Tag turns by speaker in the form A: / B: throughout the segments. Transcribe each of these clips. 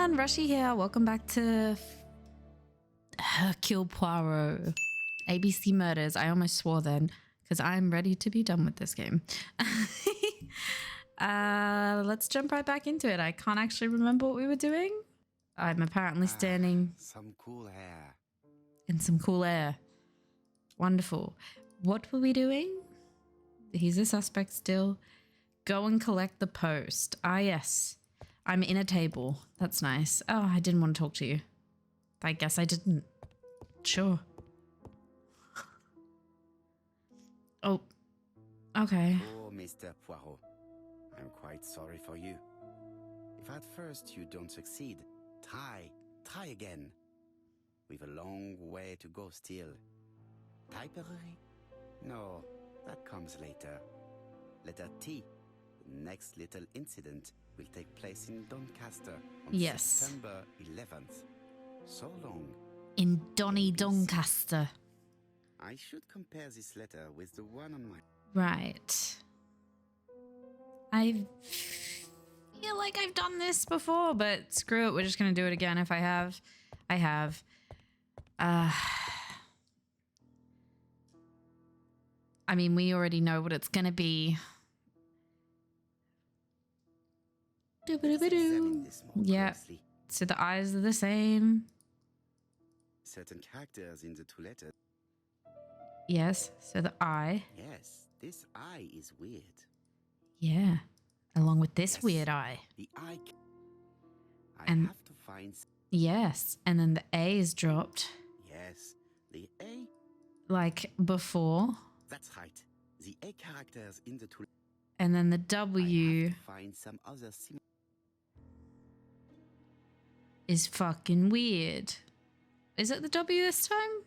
A: everyone, Rushy here. Welcome back to Hercule Poirot. ABC Murders. I almost swore then because I'm ready to be done with this game. Let's jump right back into it. I can't actually remember what we were doing. I'm apparently standing
B: some cool hair.
A: in some cool air. Wonderful. What were we doing? He's a suspect still. Go and collect the post. Ah, yes. I'm in a table. That's nice. Oh, I didn't want to talk to you. I guess I didn't. Sure. Oh. Okay.
B: Oh, Mr. Poirot. I'm quite sorry for you. If at first you don't succeed, try again. We've a long way to go still. Typery? No, that comes later. Letter T. The next little incident will take place in Doncaster on September 11th. So long.
A: In Doncaster.
B: I should compare this letter with the one on my...
A: Right. I feel like I've done this before, but screw it. We're just going to do it again. If I have, I have. I mean, we already know what it's going to be. Yeah. So the eyes are the same.
B: Certain characters in the two letters.
A: Yes. So the eye.
B: Yes, this eye is weird.
A: Yeah. Along with this weird eye.
B: The eye. I
A: And
B: have to find.
A: yes. And then the A is dropped.
B: Yes, the A.
A: Like before.
B: That's right. The A characters in the two.
A: And then the
B: I
A: W
B: have to find some other
A: is fucking weird. Is it the W this time?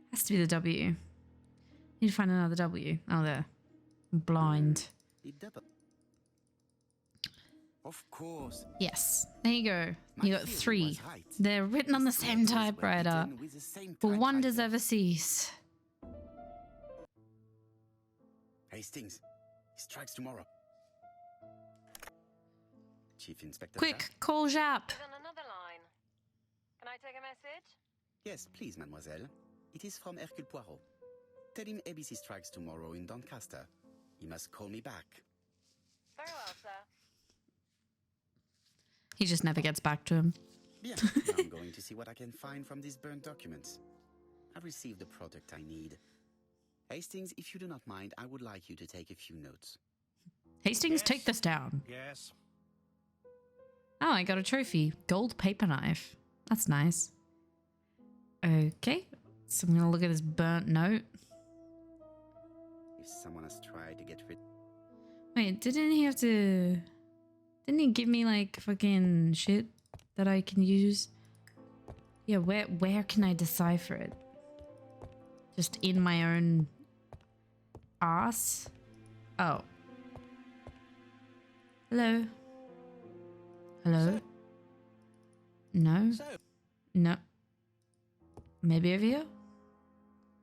A: Has to be the W. Need to find another W. Oh, there. I'm blind.
B: The double. Of course.
A: Yes. There you go. You got
B: theory
A: 3.
B: was right.
A: They're written on the
B: These
A: same
B: letters were
A: typewriter.
B: written with the same
A: For wonders
B: typewriter.
A: ever cease.
B: Hastings, he strikes tomorrow. Chief Inspector.
A: Quick, call Jap.
C: He's on another line. Can I take a message?
B: Yes, please, mademoiselle. It is from Hercule Poirot. Tell him ABC strikes tomorrow in Doncaster. He must call me back.
C: Very well, sir.
A: He just never gets back to him.
B: Bien. Now I'm going to see what I can find from these burnt documents. I've received the product I need. Hastings, if you do not mind, I would like you to take a few notes.
A: Hastings, take this down.
D: Yes.
A: Oh, I got a trophy. Gold paper knife. That's nice. Okay. So I'm going to look at this burnt note.
B: If someone has tried to get rid...
A: Wait, didn't he have to... Didn't he give me, like, fucking shit that I can use? Yeah, where can I decipher it? Just in my own ass? Oh. Hello? Hello? No? No. Maybe over here?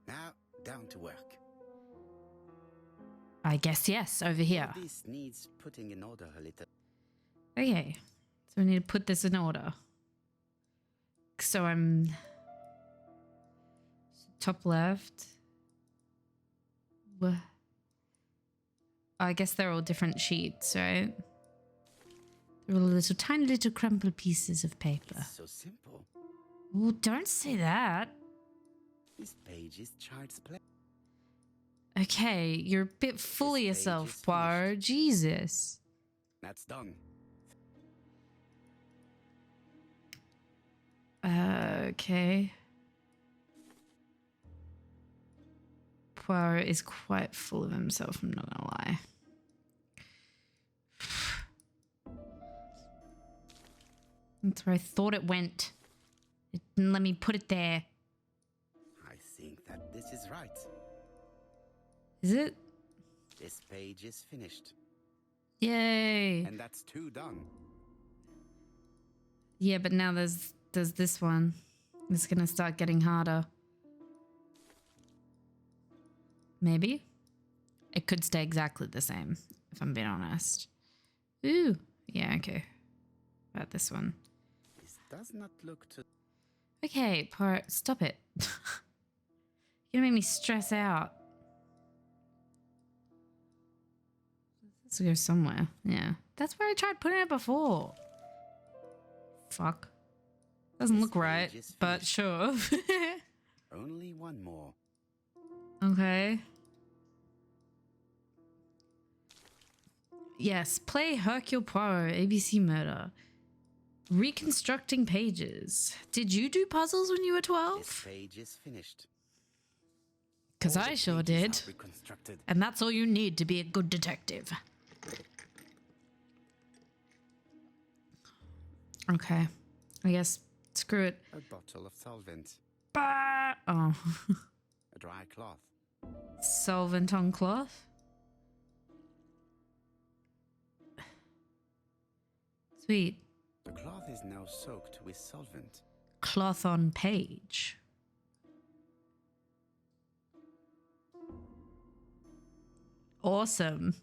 B: Now, down to work.
A: I guess yes, over here.
B: This needs putting in order a little.
A: Okay. So we need to put this in order. So I'm... top left. I guess they're all different sheets, right? They're all little, tiny little crumpled pieces of paper.
B: It's so simple.
A: Oh, don't say that.
B: This page is child's play.
A: Okay, you're a bit full of
B: This page
A: yourself,
B: is
A: Poirot. Jesus.
B: That's done.
A: Okay. Poirot is quite full of himself, I'm not gonna lie. That's where I thought it went. It didn't let me put it there.
B: I think that this is right.
A: Is it?
B: This page is finished.
A: Yay.
B: And that's 2 done.
A: Yeah, but now there's this one. It's gonna start getting harder. Maybe? It could stay exactly the same, if I'm being honest. Ooh. Yeah, okay. about this one.
B: This does not look too...
A: Okay, Poirot, stop it. You're gonna make me stress out. Let's go somewhere. Yeah. That's where I tried putting it before. Fuck. Doesn't look right, but sure.
B: Only one more.
A: Okay. Yes, play Hercule Poirot, ABC Murder. Reconstructing pages. Did you do puzzles when you were 12?
B: This page is finished.
A: Because
B: All
A: I
B: the
A: sure
B: pages
A: did.
B: are reconstructed.
A: And that's all you need to be a good detective. Okay. I guess screw it.
B: A bottle of solvent.
A: Bah! Oh.
B: A dry cloth.
A: Solvent on cloth? Sweet.
B: The cloth is now soaked with solvent.
A: Cloth on page. Awesome.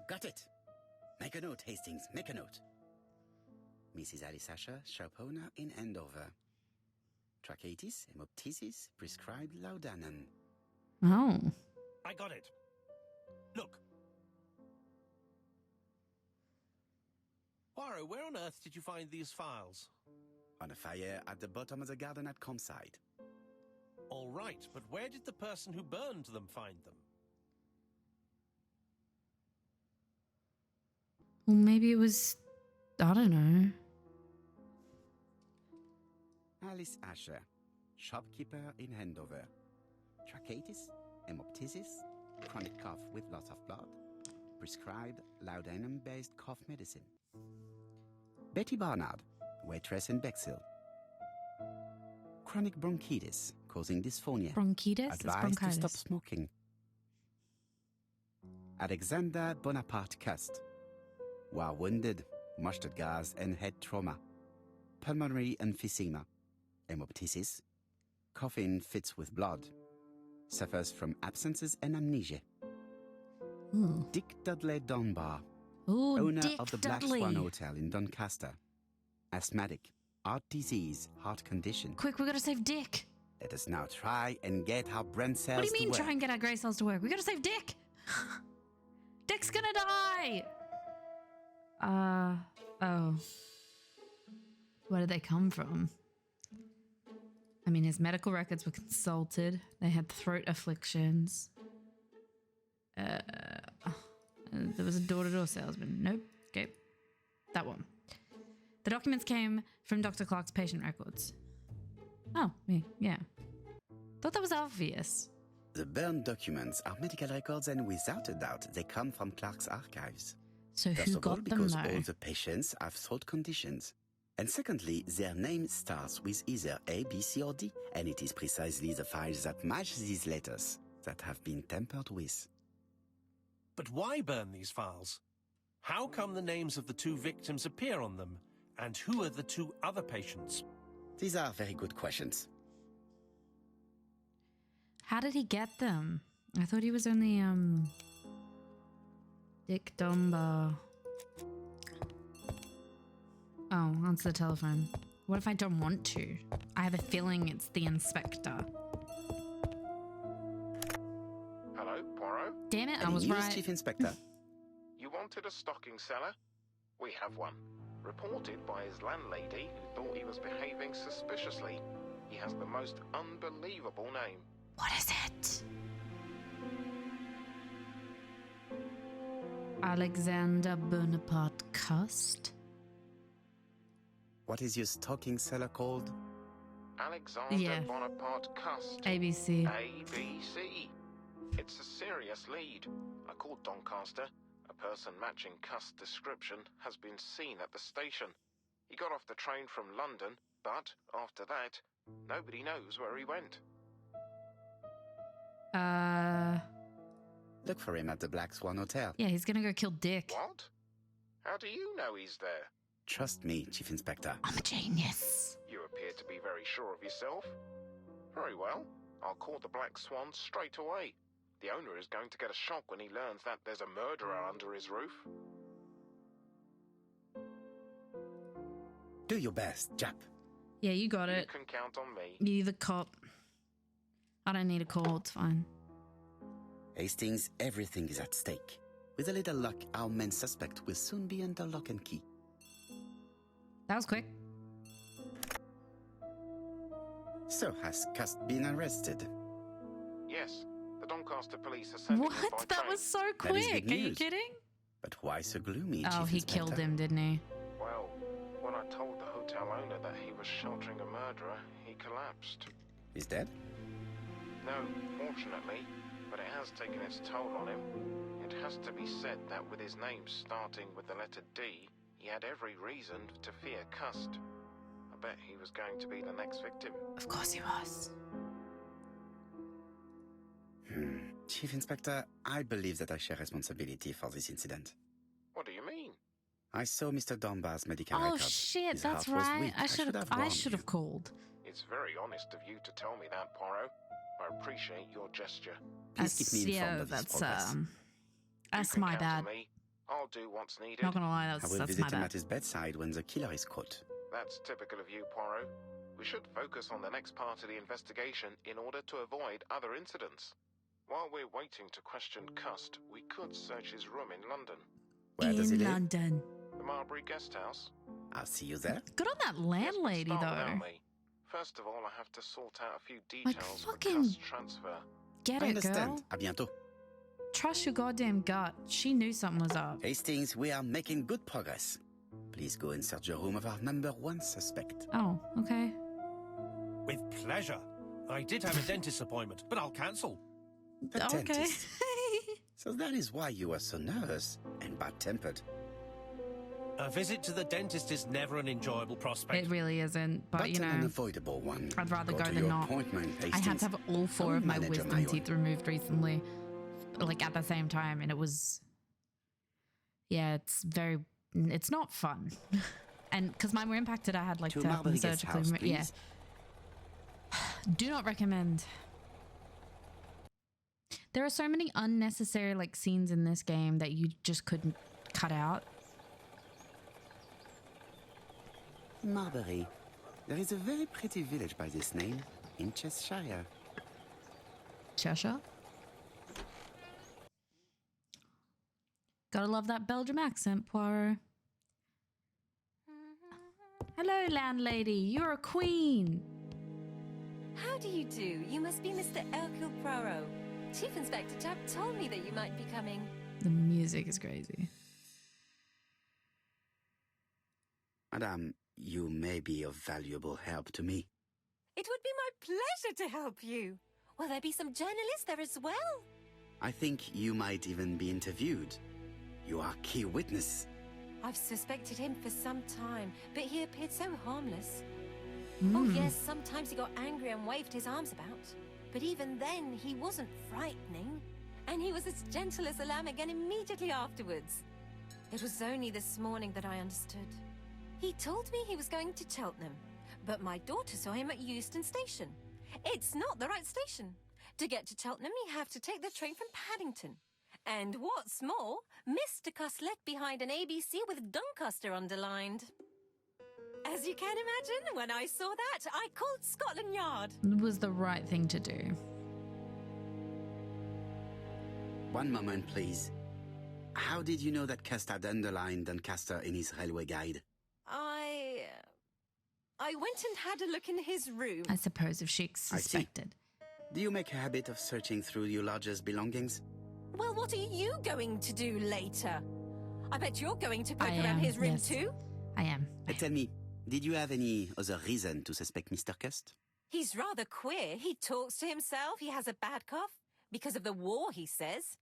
B: Got it. Make a note, Hastings. Make a note. Mrs. Alice Asher, shop owner in Andover. Tracheitis, hemoptysis, prescribed laudanum.
A: Oh.
D: I got it. Look. Poirot, where on earth did you find these files?
B: On a fire at the bottom of the garden at campsite.
D: All right, but where did the person who burned them find them?
A: Well, maybe it was... I don't know.
B: Alice Asher, shopkeeper in Andover. Tracheitis, hemoptysis, chronic cough with lots of blood. Prescribed laudanum-based cough medicine. Betty Barnard, waitress in Bexhill. Chronic bronchitis, causing dysphonia.
A: Bronchitis? It's
B: Advised
A: bronchitis.
B: to stop smoking. Alexander Bonaparte Cust. While wounded, mustard gas and head trauma. Pulmonary emphysema. Hemoptysis. Coughing fits with blood. Suffers from absences and amnesia.
A: Ooh.
B: Dick Dudley Dunbar,
A: Ooh,
B: owner
A: Dick
B: of the Black
A: Dudley.
B: Swan Hotel in Doncaster. Asthmatic, heart disease, heart condition.
A: Quick, we gotta save Dick.
B: Let us now try and get our brain cells
A: What do you mean
B: to work.
A: try and get our grey cells to work? We gotta save Dick. Dick's gonna die. Oh. Where did they come from? I mean, his medical records were consulted. They had throat afflictions. There was a door-to-door salesman. Nope. Okay. That one. The documents came from Dr. Clark's patient records. Oh, yeah. Thought that was obvious.
B: The burned documents are medical records, and without a doubt, they come from Clark's archives.
A: So
B: First
A: who
B: of all,
A: got them,
B: because
A: though?
B: all the patients have throat conditions. And secondly, their name starts with either A, B, C, or D, and it is precisely the files that match these letters that have been tampered with.
D: But why burn these files? How come the names of the two victims appear on them? And who are the two other patients?
B: These are very good questions.
A: How did he get them? I thought he was only, Dick Dunbar. Oh, answer the telephone. What if I don't want to? I have a feeling it's the inspector.
E: Hello, Poirot?
A: Damn it, I
B: Any
A: was
B: news,
A: right.
B: Chief Inspector?
E: You wanted a stocking seller? We have one. Reported by his landlady who thought he was behaving suspiciously. He has the most unbelievable name.
A: What is it? Alexander Bonaparte Cust?
B: What is your stocking seller called?
E: Alexander
A: Yeah.
E: Bonaparte Cust.
A: ABC.
E: ABC. It's a serious lead. I called Doncaster. A person matching Cust's description has been seen at the station. He got off the train from London, but after that, nobody knows where he went.
B: Look for him at the Black Swan Hotel.
A: Yeah, he's gonna go kill Dick.
E: What? How do you know he's there?
B: Trust me, Chief Inspector.
A: I'm a genius.
E: You appear to be very sure of yourself. Very well. I'll call the Black Swan straight away. The owner is going to get a shock when he learns that there's a murderer under his roof.
B: Do your best, Jap.
A: Yeah, you got
E: You
A: it.
E: can count on me.
A: You the cop. I don't need a call, it's fine.
B: Hastings, everything is at stake. With a little luck, our main suspect will soon be under lock and key.
A: That was quick.
B: So, has Cust been arrested?
E: Yes, the Doncaster police are sending him by
A: What? That
E: train.
A: was so
B: That is
A: quick.
B: big
A: Are you
B: news.
A: kidding?
B: But why so gloomy,
A: Oh,
B: Chief
A: he
B: Inspector?
A: killed him, didn't he?
E: Well, when I told the hotel owner that he was sheltering a murderer, he collapsed.
B: He's dead?
E: No, fortunately, but it has taken its toll on him. It has to be said that with his name starting with the letter D, he had every reason to fear Cust. I bet he was going to be the next victim.
A: Of course he was.
B: Chief Inspector, I believe that I share responsibility for this incident.
E: What do you mean?
B: I saw Mr. Dunbar's medical
A: Oh
B: records.
A: shit,
B: His
A: that's
B: heart was
A: right.
B: weak.
A: I should
B: warned you.
A: have called.
E: It's very honest of you to tell me that, Poirot. I appreciate your gesture.
B: Please keep me informed of his progress.
A: That's
E: You can
A: my
E: count
A: bad.
E: on me. I'll do what's needed.
A: Not gonna lie,
B: I will
A: that's
B: visit
A: my
B: him
A: bad.
B: at his bedside when the killer is caught.
E: That's typical of you, Poirot. We should focus on the next part of the investigation in order to avoid other incidents. While we're waiting to question Cust, we could search his room in London.
B: Where does he
A: In
B: live?
A: London.
E: The Marbury Guest House.
B: I'll see you there.
A: Good on that
E: Yes, but
A: landlady,
E: start
A: though.
E: without me. First of all, I have to sort out a few details for
A: fucking-
E: Cust's transfer.
A: Get
B: I
A: it,
B: understand.
A: girl.
B: À bientôt.
A: Trust your goddamn gut. She knew something was up.
B: Hastings, we are making good progress. Please go and search the room of our number one suspect.
A: Oh, okay.
D: With pleasure. I did have a dentist appointment, but I'll cancel.
B: The
A: Okay.
B: dentist. So that is why you were so nervous and bad-tempered.
D: A visit to the dentist is never an enjoyable prospect.
A: It really isn't, but you
B: an
A: know,
B: unavoidable one.
A: I'd rather go
B: to
A: than
B: your
A: not.
B: appointment,
A: I
B: Hastings.
A: had to have all four
B: I'll
A: of my
B: manage on
A: wisdom
B: my own.
A: teeth removed recently, like at the same time, and it was, yeah, it's not fun. And because mine were impacted, I had like
B: To
A: to have them
B: Marbury Guest
A: surgically
B: House,
A: removed. Yeah.
B: please.
A: Do not recommend. There are so many unnecessary like scenes in this game that you just couldn't cut out.
B: Marbury. There is a very pretty village by this name in Cheshire.
A: Cheshire. Gotta love that Belgium accent, Poirot. Hello, landlady. You're a queen.
F: How do you do? You must be Mr. Hercule Poirot. Chief Inspector Tapp told me that you might be coming.
A: The music is crazy.
B: Madame, you may be of valuable help to me.
F: It would be my pleasure to help you. Will there be some journalists there as well?
B: I think you might even be interviewed. You are key witness.
F: I've suspected him for some time, but he appeared so harmless. Oh yes, sometimes he got angry and waved his arms about. But even then, he wasn't frightening. And he was as gentle as a lamb again immediately afterwards. It was only this morning that I understood. He told me he was going to Cheltenham, but my daughter saw him at Euston Station. It's not the right station. To get to Cheltenham, you have to take the train from Paddington. And what's more, Mr. Cuss left behind an ABC with Doncaster underlined. As you can imagine, when I saw that, I called Scotland Yard.
A: It was the right thing to do.
B: One moment, please. How did you know that Cust had underlined Doncaster in his railway guide?
F: I went and had a look in his room.
A: I suppose if she
B: see.
A: suspected.
B: Do you make a habit of searching through your lodger's belongings?
F: Well, what are you going to do later? I bet you're going to poke
A: I
F: around
A: am,
F: his room
A: yes.
F: too.
A: I am.
B: Tell me, did you have any other reason to suspect Mr. Cust?
F: He's rather queer. He talks to himself. He has a bad cough. Because of the war, he says.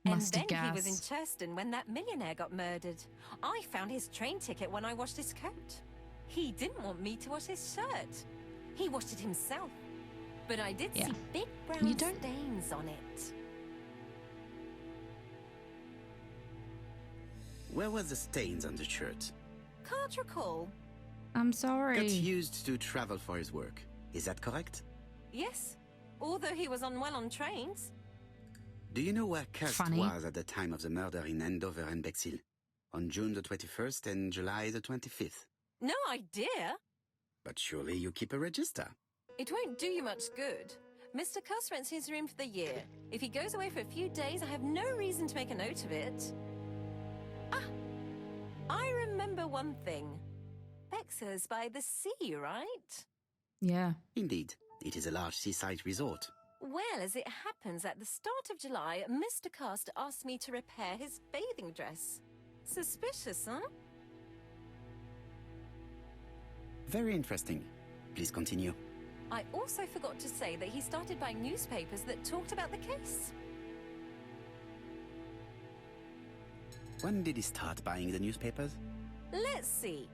A: Mustard
F: And then he was in
A: gas.
F: Churston when that millionaire got murdered. I found his train ticket when I washed his coat. He didn't want me to wash his shirt. He washed it himself. But I did
A: Yeah.
F: see big brown
A: You don't-
F: stains on it.
B: Where were the stains on the shirt?
F: Can't recall.
A: I'm
B: Cust
A: sorry.
B: used to travel for his work. Is that correct?
F: Yes, although he was unwell on trains.
B: Do you know where Cust
A: Funny.
B: was at the time of the murder in Andover and Bexhill? On June the 21st and July the 25th.
F: No idea.
B: But surely you keep a register.
F: It won't do you much good. Mr. Cuss rents his room for the year. If he goes away for a few days, I have no reason to make a note of it. Ah, I remember one thing. Bexer's by the sea, right?
A: Yeah.
B: Indeed, it is a large seaside resort.
F: Well, as it happens, at the start of July, Mr. Cast asked me to repair his bathing dress. Suspicious, huh?
B: Very interesting. Please continue.
F: I also forgot to say that he started buying newspapers that talked about the case.
B: When did he start buying the newspapers?
F: Let's see.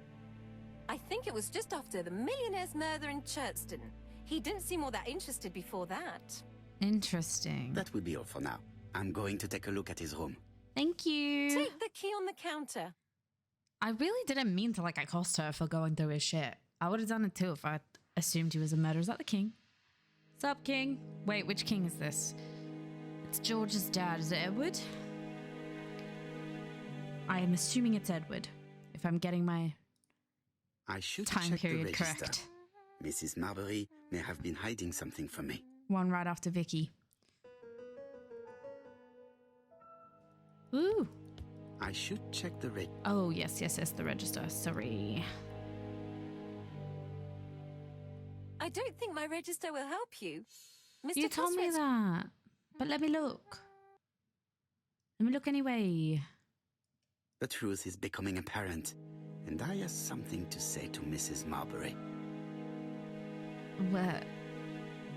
F: I think it was just after the millionaire's murder in Churchton. He didn't seem all that interested before that.
A: Interesting.
B: That will be all for now. I'm going to take a look at his room.
A: Thank you.
F: Take the key on the counter.
A: I really didn't mean to accost her for going through his shit. I would have done it too if I assumed he was a murderer. Is that the king? Sup, king? Wait, which king is this? It's George's dad. Is it Edward? I am assuming it's Edward. If I'm getting my
B: I should
A: time
B: check the
A: period
B: register.
A: correct.
B: Mrs. Marbury may have been hiding something from me.
A: One right after Vicky. Ooh.
B: I should check the register.
A: Oh, yes, the register. Sorry.
F: I don't think my register will help you. Mr.
A: You told me
F: Cosworth's-
A: that. But let me look. Let me look anyway.
B: The truth is becoming apparent, and I have something to say to Mrs. Marbury.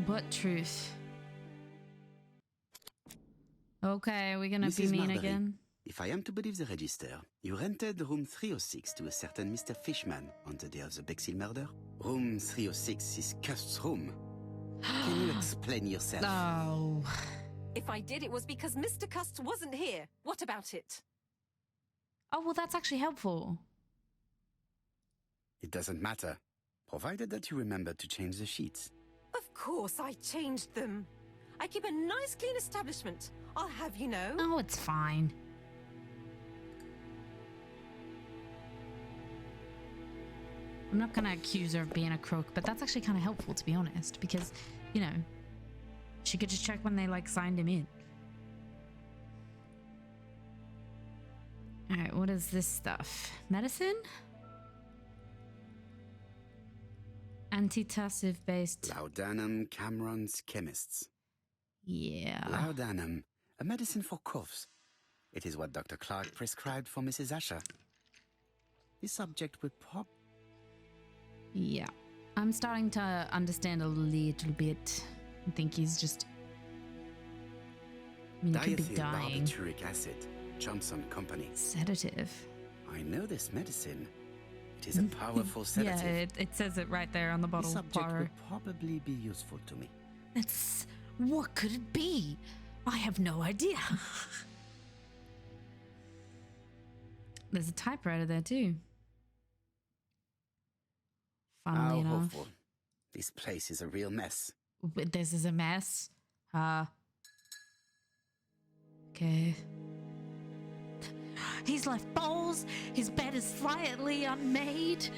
A: What truth? Okay, we're gonna be
B: Mrs.
A: mean
B: Marbury,
A: again.
B: if I am to believe the register, you rented room 306 to a certain Mr. Fishman on the day of the Bexhill murder. Room 306 is Cust's room. Can you explain yourself?
A: Oh.
F: If I did, it was because Mr. Cust wasn't here. What about it?
A: Oh, well, that's actually helpful.
B: It doesn't matter, provided that you remember to change the sheets.
F: Of course I changed them. I keep a nice, clean establishment. I'll have you know.
A: Oh, it's fine. I'm not gonna accuse her of being a crook, but that's actually kind of helpful, to be honest, because, you know, she could just check when they, signed him in. Alright, what is this stuff? Medicine? Antitussive based.
B: Laudanum Cameron's Chemists.
A: Yeah.
B: Laudanum, a medicine for coughs. It is what Dr. Clark prescribed for Mrs. Asher. The subject will pop.
A: Yeah. I'm starting to understand a little bit. I think he's just... I mean, he could be dying.
B: Barbituric acid, Johnson Company.
A: Sedative.
B: I know this medicine. It is a powerful sedative.
A: Yeah, it says it right there on the
B: The
A: bottle.
B: subject
A: Poirot.
B: will probably be useful to me.
A: That's... What could it be? I have no idea. There's a typewriter there too. Funnily
B: How
A: enough.
B: hopeful. This place is a real mess.
A: This is a mess. Okay. He's left bowls. His bed is slightly unmade.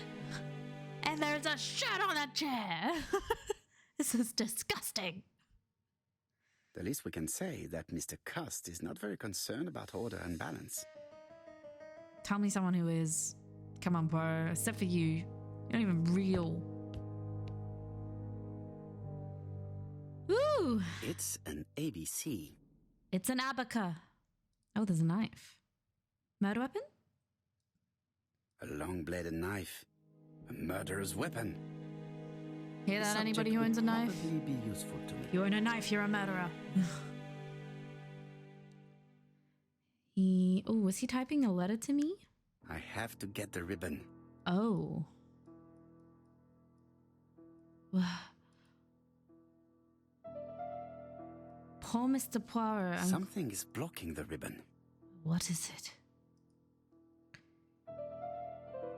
A: And there's a shit on a chair. This is disgusting.
B: The least we can say that Mr. Cust is not very concerned about order and balance.
A: Tell me someone who is. Come on, bro. Except for you. You're not even real. Ooh.
B: It's an ABC.
A: It's an abaca. Oh, there's a knife. Murder weapon?
B: A long-bladed knife. A murderer's weapon.
A: Hear
B: The
A: that, anybody
B: subject
A: who
B: will
A: owns a knife?
B: probably be useful to me.
A: If you own a knife, you're a murderer. Oh, was he typing a letter to me?
B: I have to get the ribbon.
A: Oh. Poor Mr. Poirot.
B: Something is blocking the ribbon.
A: What is it?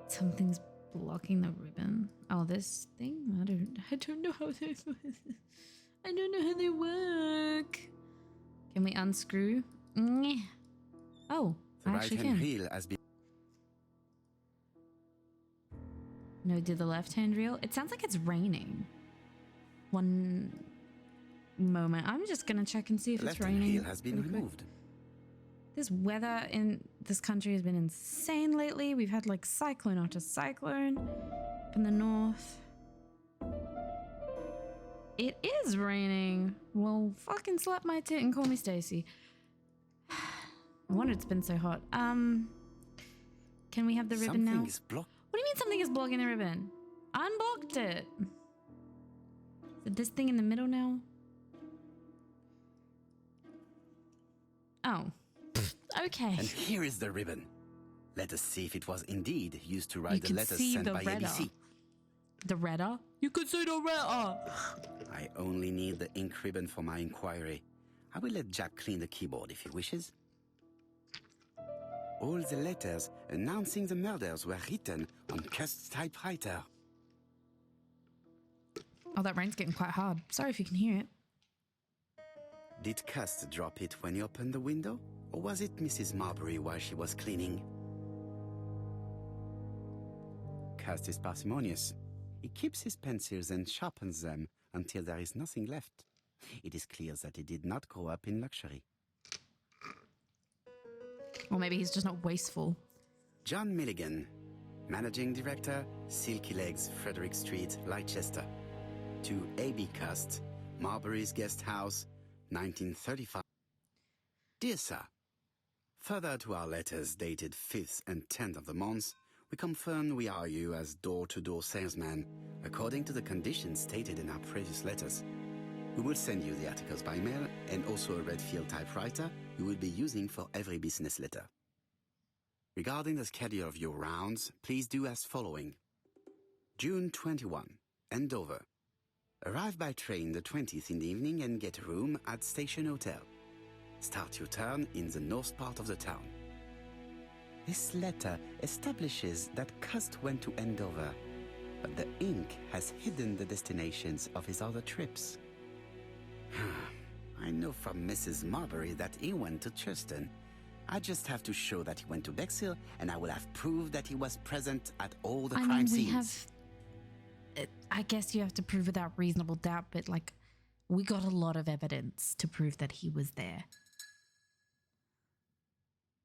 A: Something's blocking the ribbon. Oh, this thing? I don't know how they I don't know how they work. Can we unscrew? Oh,
B: The
A: I actually
B: right-hand
A: can.
B: wheel has been...
A: No, do the left-hand reel. It sounds like it's raining. One moment. I'm just gonna check and see if
B: The
A: it's
B: left-hand
A: raining.
B: reel has been
A: really quick.
B: removed.
A: This weather in this country has been insane lately. We've had like cyclone after cyclone up in the north. It is raining. Well, fucking slap my tit and call me Stacy. No wonder it's been so hot. Can we have the ribbon now?
B: Something is blocked.
A: What do you mean something is blocking the ribbon? I unblocked it. Is it this thing in the middle now? Oh. Okay.
B: And here is the ribbon. Let us see if it was indeed used to
A: You
B: write the
A: can
B: letters
A: see
B: sent
A: the
B: by
A: letter.
B: ABC.
A: The redder? You could see the redder.
B: I only need the ink ribbon for my inquiry. I will let Jack clean the keyboard if he wishes. All the letters announcing the murders were written on Cust's typewriter.
A: Oh, that rain's getting quite hard. Sorry if you can hear it.
B: Did Cust drop it when he opened the window? Or was it Mrs. Marbury while she was cleaning? Cust is parsimonious. He keeps his pencils and sharpens them until there is nothing left. It is clear that he did not grow up in luxury.
A: Or maybe he's just not wasteful.
B: John Milligan, Managing Director, Silky Legs, Frederick Street, Leicester. To A.B. Cust, Marbury's Guest House, 1935. Dear Sir, further to our letters dated 5th and 10th of the month, we confirm we are you as door-to-door salesman, according to the conditions stated in our previous letters. We will send you the articles by mail and also a Redfield typewriter you will be using for every business letter. Regarding the schedule of your rounds, please do as following. June 21, Andover. Arrive by train the 20th in the evening and get a room at Station Hotel. Start your turn in the north part of the town. This letter establishes that Cust went to Andover, but the ink has hidden the destinations of his other trips. I know from Mrs. Marbury that he went to Churston. I just have to show that he went to Bexhill, and I will have proved that he was present at all the crime scenes.
A: I guess you have to prove without reasonable doubt, but like, we got a lot of evidence to prove that he was there.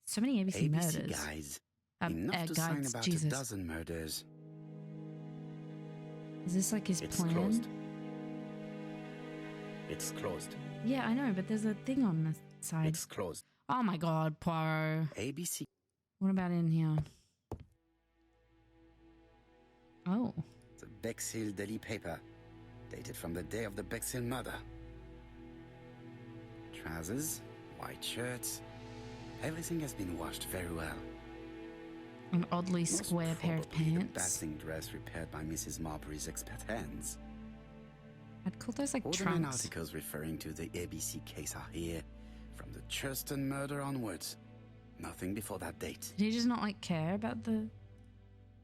A: So many ABC murders.
B: Guys. Enough to sign about
A: Jesus.
B: a dozen murders.
A: Is this like his
B: It's
A: plan?
B: closed. It's closed.
A: Yeah, I know, but there's a thing on the side.
B: It's closed.
A: Oh my god, Poirot.
B: ABC.
A: What about in here? Oh.
B: The Bexhill Daily paper, dated from the day of the Bexhill murder. Trousers, white shirts, everything has been washed very well.
A: An oddly
B: Most
A: square pair of
B: probably the
A: pants.
B: basting dress repaired by Mrs. Marbury's expert hands.
A: I'd call those like
B: All the main
A: trunks.
B: articles referring to the ABC case are here, from the Churston murder onwards. Nothing before that date.
A: Did he just not like care about the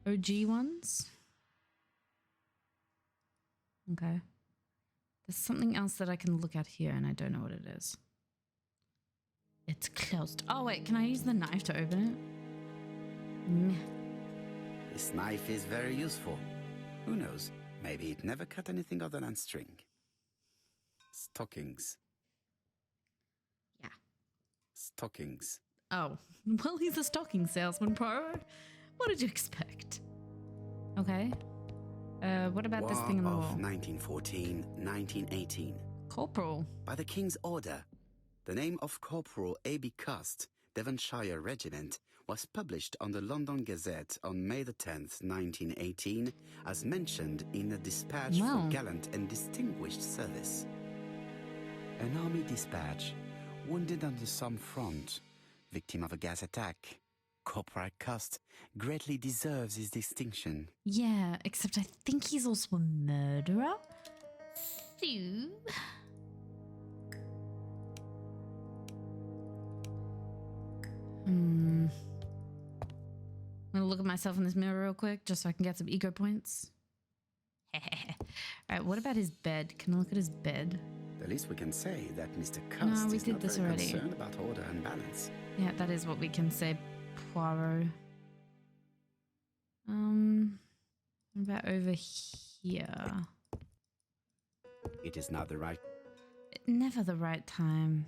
A: OG ones? Okay. There's something else that I can look at here and I don't know what it is. It's closed. Oh wait, can I use the knife to open it? Meh.
B: This knife is very useful. Who knows? Maybe it never cut anything other than string. Stockings.
A: Yeah.
B: Stockings.
A: Oh, well, he's a stocking salesman, Poirot. What did you expect? Okay. What about this thing on the
B: War
A: wall?
B: of 1914-1918.
A: Corporal.
B: By the King's order, the name of Corporal A.B. Cust, Devonshire Regiment, was published on the London Gazette on May the 10th, 1918, as mentioned in a dispatch
A: Wow.
B: for gallant and distinguished service. An army dispatch, wounded on the Somme front, victim of a gas attack. Corporal Cust greatly deserves his distinction.
A: Yeah, except I think he's also a murderer. So... I'm gonna look at myself in this mirror real quick just so I can get some ego points. Alright, what about his bed? Can I look at his bed?
B: The least we can say that Mr.
A: No,
B: Cust
A: we
B: is
A: did
B: not
A: this
B: very
A: already.
B: concerned about order and balance.
A: Yeah, that is what we can say, Poirot. What about over here?
B: It is not the right.
A: Never the right time.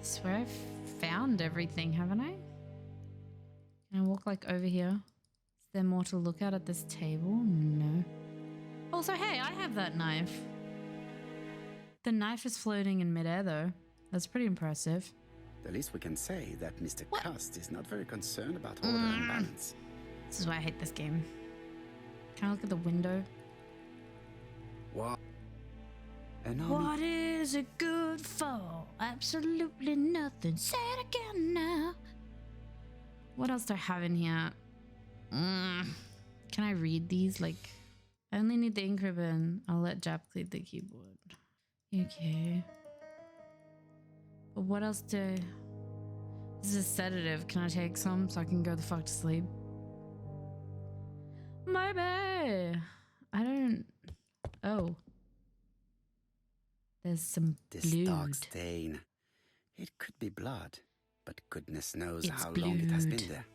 A: I swear I've found everything, haven't I? Can I walk like over here? Is there more to look at this table? No. Also, hey, I have that knife. The knife is floating in midair though. That's pretty impressive.
B: The least we can say that Mr.
A: What?
B: Cust is not very concerned about order and balance.
A: This is why I hate this game. Can I look at the window?
B: What? An army.
A: What is it good for? Absolutely nothing. Say it again now. What else do I have in here? Can I read these? Like, I only need the ink ribbon. I'll let Jap clean the keyboard. Okay. But what else do... This is a sedative. Can I take some so I can go the fuck to sleep? Maybe. I don't... Oh. There's some
B: This
A: blood.
B: dark stain. It could be blood, but goodness knows
A: It's
B: how long it has been
A: blood.
B: there.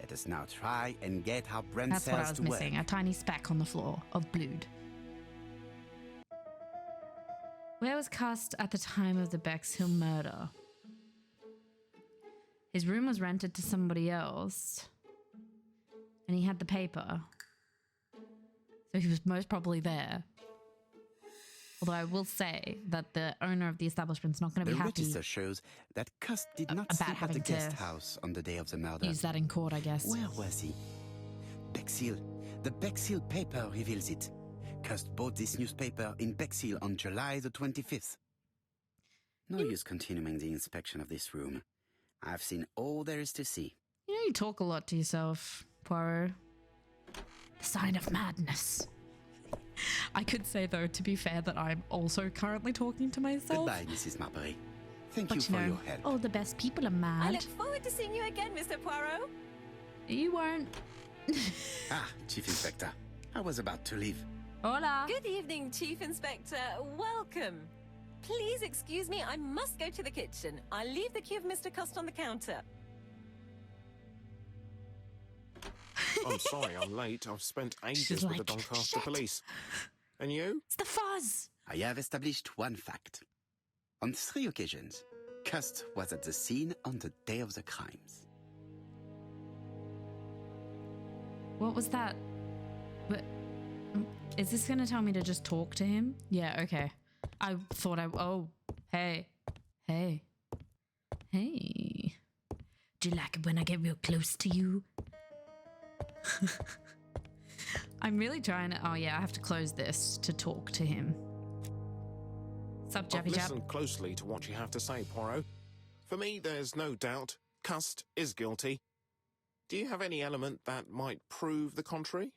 B: Let us now try and get our brain
A: That's what I
B: cells
A: was
B: to
A: missing.
B: work.
A: A tiny speck on the floor of blood. Where was Cust at the time of the Bexhill murder? His room was rented to somebody else. And he had the paper. So he was most probably there. Although I will say that the owner of the establishment's not going to
B: The
A: be happy.
B: register shows that Cust did not
A: about
B: sleep at the
A: having to
B: guest house on the day of the murder.
A: Use that in court, I guess.
B: Where was he? Bexhill. The Bexhill paper reveals it. Cust bought this newspaper in Bexhill on July the 25th. No use continuing the inspection of this room. I've seen all there is to see.
A: You know, you talk a lot to yourself, Poirot. The sign of madness. I could say, though, to be fair, that I'm also currently talking to myself.
B: Goodbye, Mrs. Marbury. Thank
A: But
B: you for
A: know,
B: your help.
A: all the best people are mad.
F: I look forward to seeing you again, Mr. Poirot.
A: You won't.
B: Ah, Chief Inspector. I was about to leave.
A: Hola.
F: Good evening, Chief Inspector. Welcome. Please excuse me, I must go to the kitchen. I'll leave the key of Mr. Cust on the counter.
E: I'm sorry I'm late. I've spent ages
A: She's
E: with the
A: like,
E: Doncaster
A: "Shit."
E: police. And you?
A: It's the fuzz.
B: I have established one fact. On 3 occasions, Cust was at the scene on the day of the crimes.
A: What was that? But, is this going to tell me to just talk to him? Yeah, okay. I thought oh, hey. Hey. Hey. Do you like it when I get real close to you? I'm really trying to... Oh, yeah, I have to close this to talk to him. Sup,
E: I've
A: Jappy Jap?
E: listened closely to what you have to say, Poirot. For me, there's no doubt Cust is guilty. Do you have any element that might prove the contrary?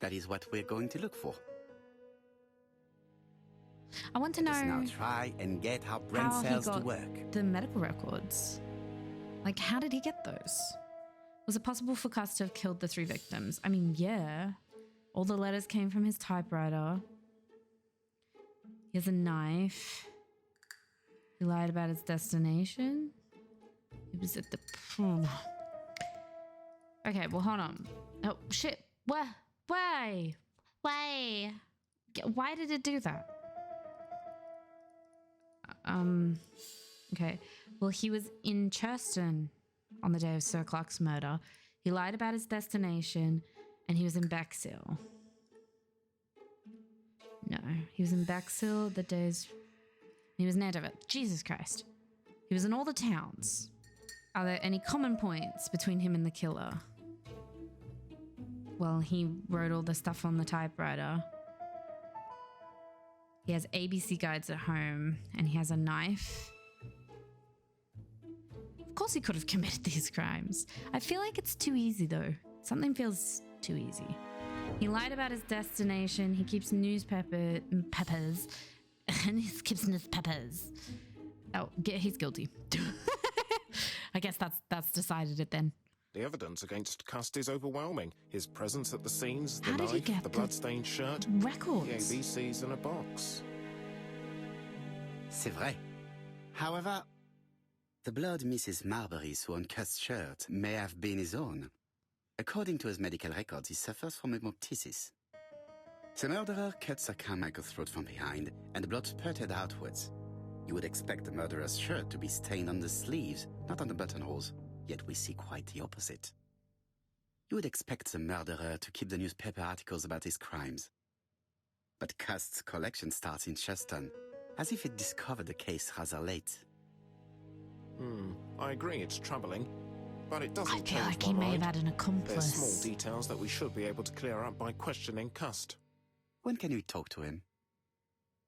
B: That is what we're going to look for.
A: I want to
B: Let us now
A: know
B: try and get our brain
A: how he
B: cells to
A: got
B: work.
A: the medical records. Like, how did he get those? Was it possible for Cust to have killed the 3 victims? I mean, yeah. All the letters came from his typewriter. He has a knife. He lied about his destination. He was at the... Okay, well, hold on. Oh, shit. Why? Why? Why? Why did it do that? Okay. Well, he was in Churston on the day of Sir Clark's murder. He lied about his destination, and he was in Bexhill. No, he was in Bexhill the days... He was near it. Jesus Christ. He was in all the towns. Are there any common points between him and the killer? Well, he wrote all the stuff on the typewriter. He has ABC guides at home, and he has a knife. Of course he could have committed these crimes. I feel like it's too easy, though. Something feels too easy. He lied about his destination. He keeps peppers. And he keeps newspapers. Oh, he's guilty. I guess that's decided it then.
E: The evidence against Cust is overwhelming. His presence at the scenes, the
A: How did he
E: knife,
A: get
E: the blood-stained shirt,
A: records?
E: the ABCs in a box.
B: C'est vrai. However, The blood Mrs. Marbury saw on Cust's shirt may have been his own. According to his medical records, he suffers from hemoptysis. The murderer cut Sir Carmichael's throat from behind, and the blood spurted outwards. You would expect the murderer's shirt to be stained on the sleeves, not on the buttonholes, yet we see quite the opposite. You would expect the murderer to keep the newspaper articles about his crimes. But Cust's collection starts in Cheston, as if it discovered the case rather late.
E: I agree it's troubling, but it doesn't
A: I feel
E: change
A: like
E: my
A: he may
E: mind.
A: have had an accomplice.
E: There's small details that we should be able to clear up by questioning Cust.
B: When can we talk to him?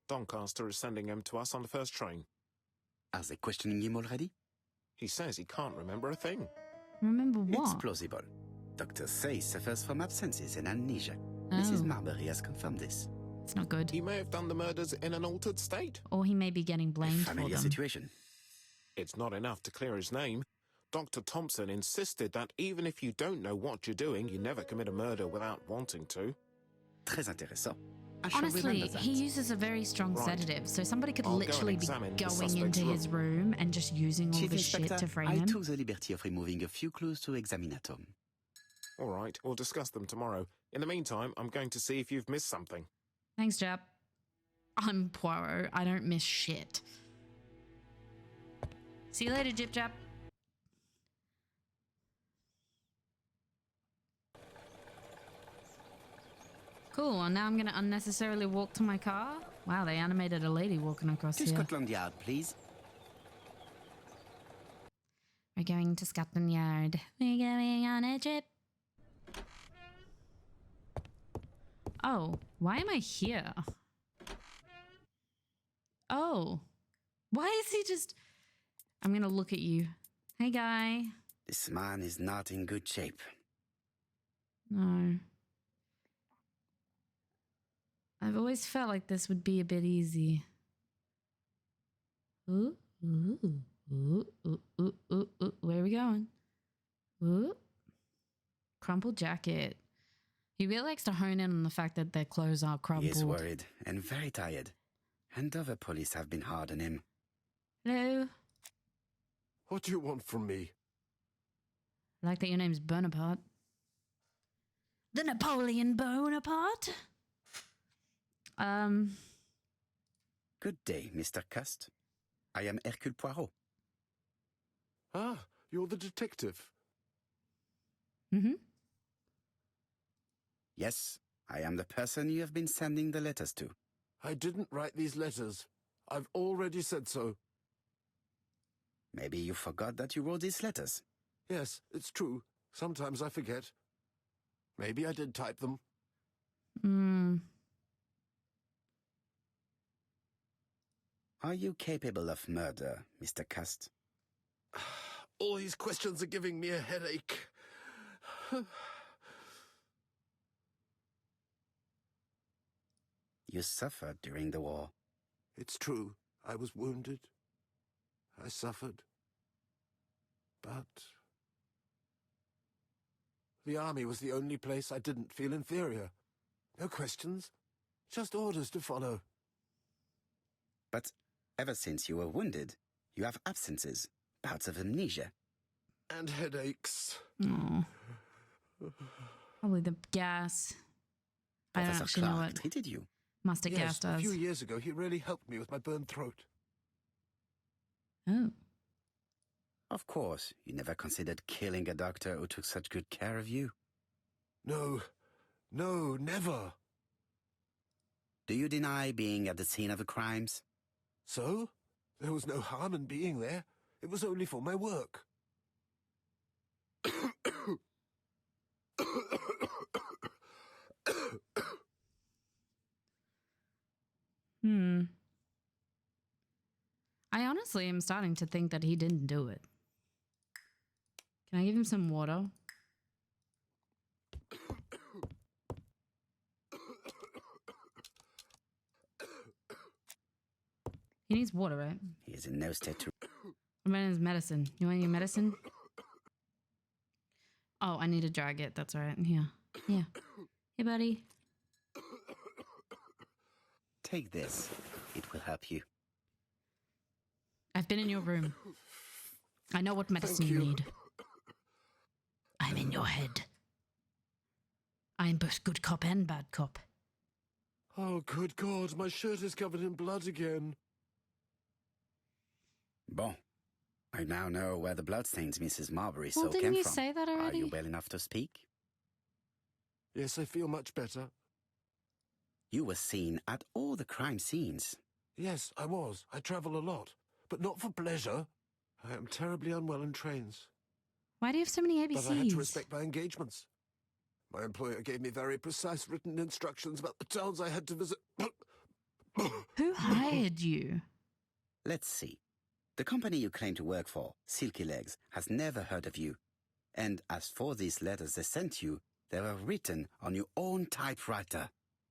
E: Doncaster is sending him to us on the first train.
B: Are they questioning him already?
E: He says he can't remember a thing.
A: Remember what?
B: It's plausible. Doctors say he suffers from absences and amnesia.
A: Oh.
B: Mrs. Marbury has confirmed this.
A: It's not good.
E: He may have done the murders in an altered state.
A: Or he may be getting blamed for
B: Familiar
A: them.
B: situation.
E: It's not enough to clear his name. Dr. Thompson insisted that even if you don't know what you're doing, you never commit a murder without wanting to.
B: Très intéressant. I shall
A: Honestly,
B: remember that.
A: he uses a very strong
E: Right.
A: sedative, so somebody could
E: I'll go and
A: literally be
E: examine the
A: going
E: suspect's
A: into his room and just using all
B: Chief
A: the shit
B: Inspector,
A: to frame
B: I
A: him.
B: took the liberty of removing a few clues to examinatum.
E: All right, we'll discuss them tomorrow. In the meantime, I'm going to see if you've missed something.
A: Thanks, Jap. I'm Poirot. I don't miss shit. See you later, Jip Jap. Cool, well now I'm gonna unnecessarily walk to my car. Wow, they animated a lady walking across
B: To
A: here.
B: Scotland Yard, please.
A: We're going to Scotland Yard. We're going on a trip. Oh, why am I here? Oh, why is he just... I'm gonna look at you. Hey, guy.
B: This man is not in good shape.
A: No. I've always felt like this would be a bit easy. Ooh, ooh, ooh, ooh, ooh, ooh, ooh. Where are we going? Ooh. Crumpled jacket. He really likes to hone in on the fact that their clothes are
B: He
A: crumpled.
B: is worried and very tired. And other police have been hard on him.
A: Hello.
G: What do you want from me?
A: I like that your name's Bonaparte. The Napoleon Bonaparte?
B: Good day, Mr. Cust. I am Hercule Poirot.
G: Ah, you're the detective.
A: Mm-hmm.
B: Yes, I am the person you have been sending the letters to.
G: I didn't write these letters. I've already said so.
B: Maybe you forgot that you wrote these letters.
G: Yes, it's true. Sometimes I forget. Maybe I did type them.
B: Are you capable of murder, Mr. Cust?
G: All these questions are giving me a headache.
B: You suffered during the war.
G: It's true. I was wounded. I suffered. But the army was the only place I didn't feel inferior. No questions, just orders to follow.
B: But ever since you were wounded, you have absences, bouts of amnesia.
G: And headaches.
A: Oh. Probably the gas. I don't
B: Professor
A: actually know
B: Clark
A: what
B: treated you.
A: mustard gas
G: Yes, a
A: does.
G: few years ago he really helped me with my burned throat.
A: Oh.
B: Of course, you never considered killing a doctor who took such good care of you.
G: No, never.
B: Do you deny being at the scene of the crimes?
G: So? There was no harm in being there. It was only for my work.
A: I honestly am starting to think that he didn't do it. Can I give him some water? He needs water, right?
B: He is in no state to...
A: What about his medicine? You want your medicine? Oh, I need to drag it. That's all right. Here. Yeah. Hey, buddy.
B: Take this. It will help you.
A: I've been in your room. I know what medicine you need. I'm in your head. I'm both good cop and bad cop.
G: Oh, good God, my shirt is covered in blood again.
B: Bon. I now know where the bloodstains Mrs. Marbury
A: Well,
B: saw
A: didn't
B: came
A: you
B: from.
A: say that already?
B: Are you well enough to speak?
G: Yes, I feel much better.
B: You were seen at all the crime scenes.
G: Yes, I was. I travel a lot, but not for pleasure. I am terribly unwell in trains.
A: Why do you have so many
G: But I had to
A: ABCs?
G: respect my engagements. My employer gave me very precise written instructions about the towns I had to visit.
A: Who hired you?
B: Let's see. The company you claim to work for, Silky Legs, has never heard of you. And as for these letters they sent you, they were written on your own typewriter.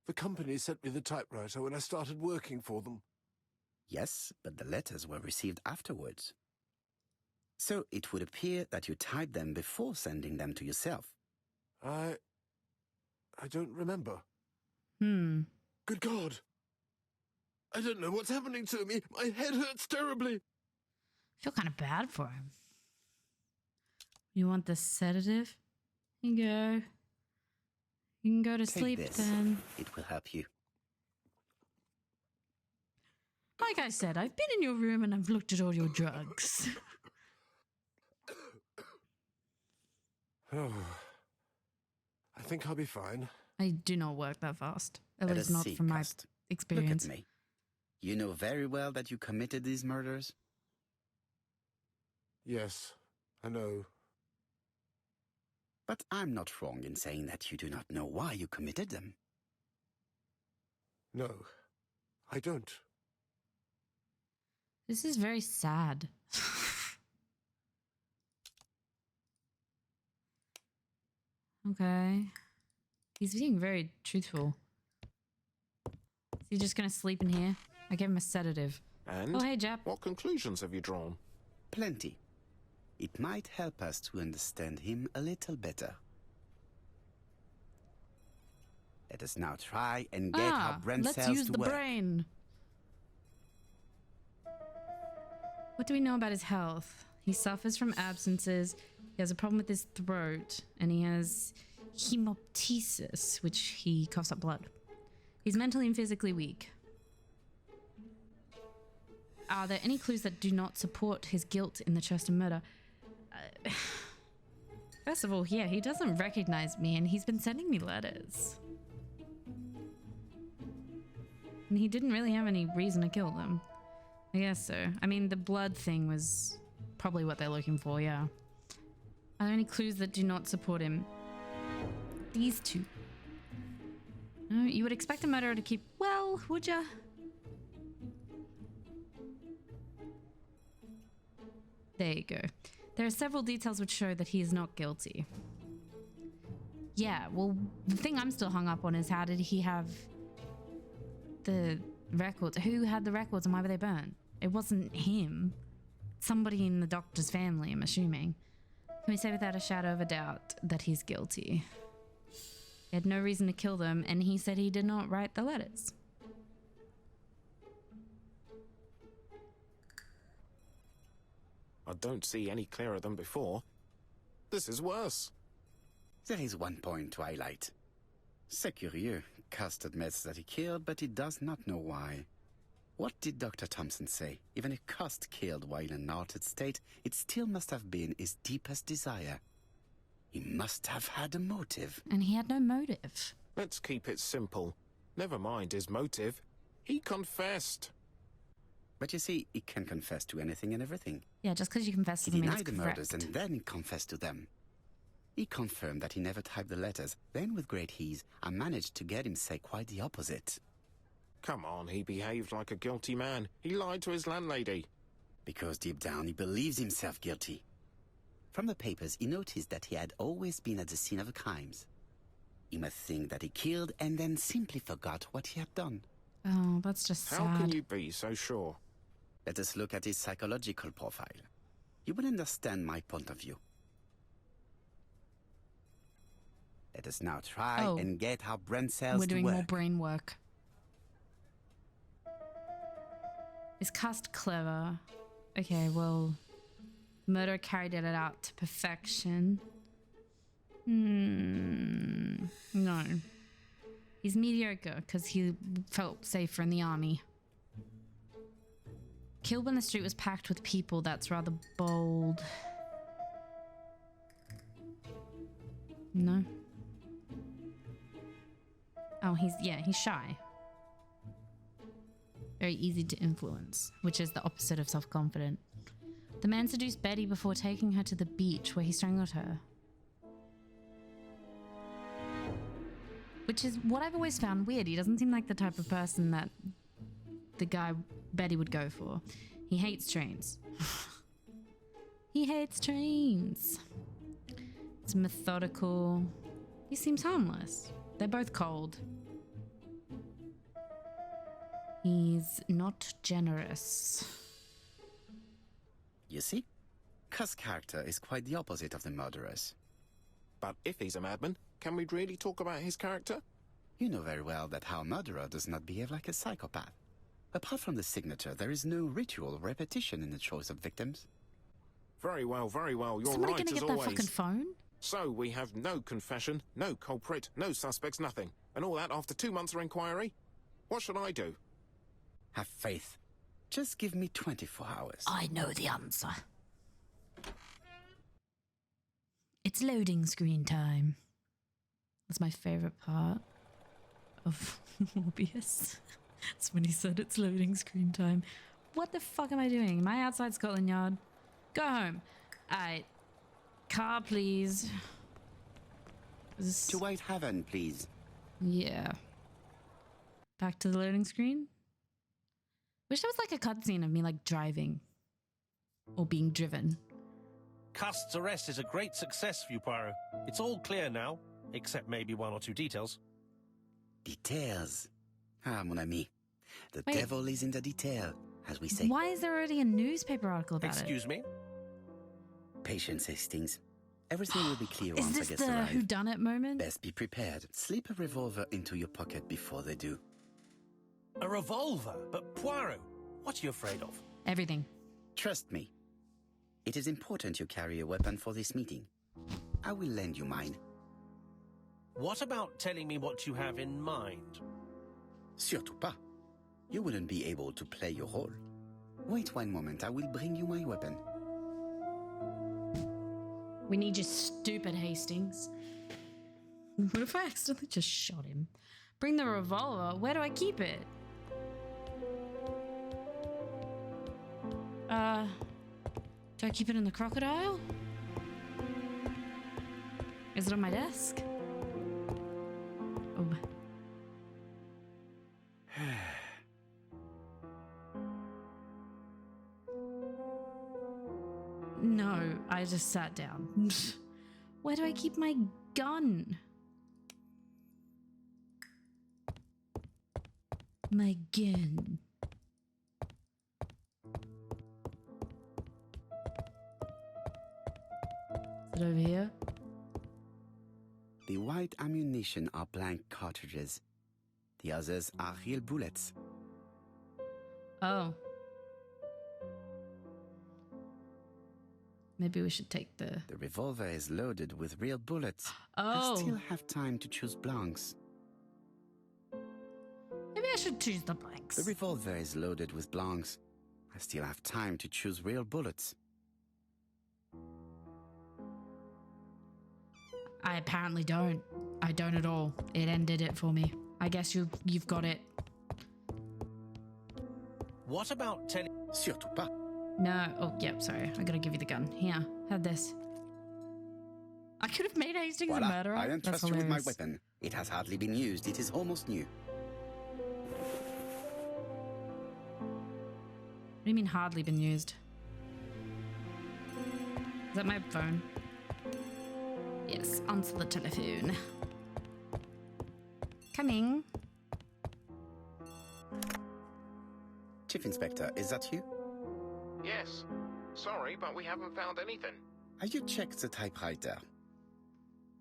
G: The company sent me the typewriter when I started working for them.
B: Yes, but the letters were received afterwards. So it would appear that you typed them before sending them to yourself.
G: I don't remember. Good God. I don't know what's happening to me. My head hurts terribly.
A: I feel kind of bad for him. You want the sedative? Here you go. You can go to
B: Take
A: sleep
B: this.
A: then.
B: It will help you.
A: Like I said, I've been in your room and I've looked at all your drugs.
G: Oh, I think I'll be fine.
A: I do not work that fast. At
B: Let
A: least
B: us
A: not
B: see,
A: from my
B: Cust.
A: experience.
B: Look at me. You know very well that you committed these murders?
G: Yes, I know.
B: But I'm not wrong in saying that you do not know why you committed them.
G: No, I don't.
A: This is very sad. Okay. He's being very truthful. Is he just gonna sleep in here? I gave him a sedative.
E: And
A: Oh, hey, Jap.
E: what conclusions have you drawn?
B: Plenty. It might help us to understand him a little better. Let us now try and get our brain
A: let's
B: cells
A: use
B: to
A: the
B: work.
A: brain. What do we know about his health? He suffers from absences. He has a problem with his throat, and he has hemoptysis, which he coughs up blood. He's mentally and physically weak. Are there any clues that do not support his guilt in the Chester murder? First of all, yeah, he doesn't recognize me, and he's been sending me letters. And he didn't really have any reason to kill them. I guess so. I mean, the blood thing was probably what they're looking for, yeah. Are there any clues that do not support him? These two. No, you would expect a murderer to keep... Well, would ya? There you go. There are several details which show that he is not guilty. Yeah, well, the thing I'm still hung up on is how did he have the records? Who had the records and why were they burnt? It wasn't him. Somebody in the doctor's family, I'm assuming. Can we say without a shadow of a doubt that he's guilty? He had no reason to kill them, and he said he did not write the letters.
E: I don't see any clearer than before. This is worse.
B: There is one point to highlight. C'est curieux. Cust admits that he killed, but he does not know why. What did Dr. Thompson say? Even if Cust killed while in an altered state, it still must have been his deepest desire. He must have had a motive.
A: And he had no motive.
E: Let's keep it simple. Never mind his motive. He confessed.
B: But you see, he can confess to anything and everything.
A: Yeah, just because you confess
B: He
A: doesn't mean
B: denied
A: it's
B: the murders
A: correct.
B: and then confessed to them. He confirmed that he never typed the letters. Then, with great ease, I managed to get him say quite the opposite.
E: Come on, he behaved like a guilty man. He lied to his landlady.
B: Because deep down he believes himself guilty. From the papers, he noticed that he had always been at the scene of the crimes. He must think that he killed and then simply forgot what he had done.
A: Oh, that's just sad.
E: How can you be so sure?
B: Let us look at his psychological profile. You will understand my point of view. Let us now try and get our brain cells
A: We're
B: to
A: doing
B: work.
A: more brain work. Is Cust clever? Okay, well, Murderer carried it out to perfection. No. He's mediocre because he felt safer in the army. Killed when the street was packed with people. That's rather bold. No. Oh, he's shy. Very easy to influence, which is the opposite of self-confident. The man seduced Betty before taking her to the beach where he strangled her. Which is what I've always found weird. He doesn't seem like the type of person that the guy Betty would go for. He hates trains. He hates trains. It's methodical. He seems harmless. They're both cold. He's not generous.
B: You see? Cuss' character is quite the opposite of the murderer's.
E: But if he's a madman, can we really talk about his character?
B: You know very well that our murderer does not behave like a psychopath. Apart from the signature, there is no ritual repetition in the choice of victims.
E: Very well, you're
A: Somebody
E: right
A: gonna
E: as
A: get
E: always.
A: that fucking phone?
E: So we have no confession, no culprit, no suspects, nothing. And all that after 2 months of inquiry? What should I do?
B: Have faith. Just give me 24 hours.
A: I know the answer. It's loading screen time. That's my favorite part of Morbius. It's when he said it's loading screen time. What the fuck am I doing? Am I outside Scotland Yard? Go home. Alright. Car, please.
B: To White Heaven, please.
A: Yeah. Back to the loading screen? Wish there was like a cutscene of me like driving. Or being driven.
D: Cust's arrest is a great success for you, Poirot. It's all clear now, except maybe 1 or 2 details.
B: Details. Ah, mon ami. The
A: Wait.
B: devil is in the detail, as we say.
A: Why is there already a newspaper article about
D: Excuse me?
B: Patience, Hastings. Everything will be clear
A: it? Is
B: once
A: this
B: I
A: the
B: arrive.
A: whodunit moment?
B: Best be prepared. Slip a revolver into your pocket before they do.
D: A revolver? But Poirot, what are you afraid of?
A: Everything.
B: Trust me. It is important you carry a weapon for this meeting. I will lend you mine.
D: What about telling me what you have in mind?
B: Surtout pas. You wouldn't be able to play your role. Wait 1 moment, I will bring you my weapon.
A: We need your stupid Hastings. What if I accidentally just shot him? Bring the revolver. Where do I keep it? Do I keep it in the crocodile? Is it on my desk? Oh. No, I just sat down. Where do I keep my gun? My gun. Is it over here?
B: The white ammunition are blank cartridges. The others are real bullets.
A: Oh. Maybe we should take the...
B: The revolver is loaded with real bullets.
A: Oh.
B: I still have time to choose blanks.
A: Maybe I should choose the blanks.
B: The revolver is loaded with blanks. I still have time to choose real bullets.
A: I apparently don't. I don't at all. It ended it for me. I guess you've got it.
D: What about telling...
B: Surtout pas.
A: No. Oh, yep, sorry. I gotta give you the gun. Here, have this. I could have made Hastings a murderer.
B: I don't
A: That's
B: trust you with my
A: hilarious.
B: weapon. It has hardly been used. It is almost new.
A: What do you mean hardly been used? Is that my phone? Yes, answer the telephone. Coming.
B: Chief Inspector, is that you?
E: Yes. Sorry, but we haven't found anything.
B: Have you checked the typewriter?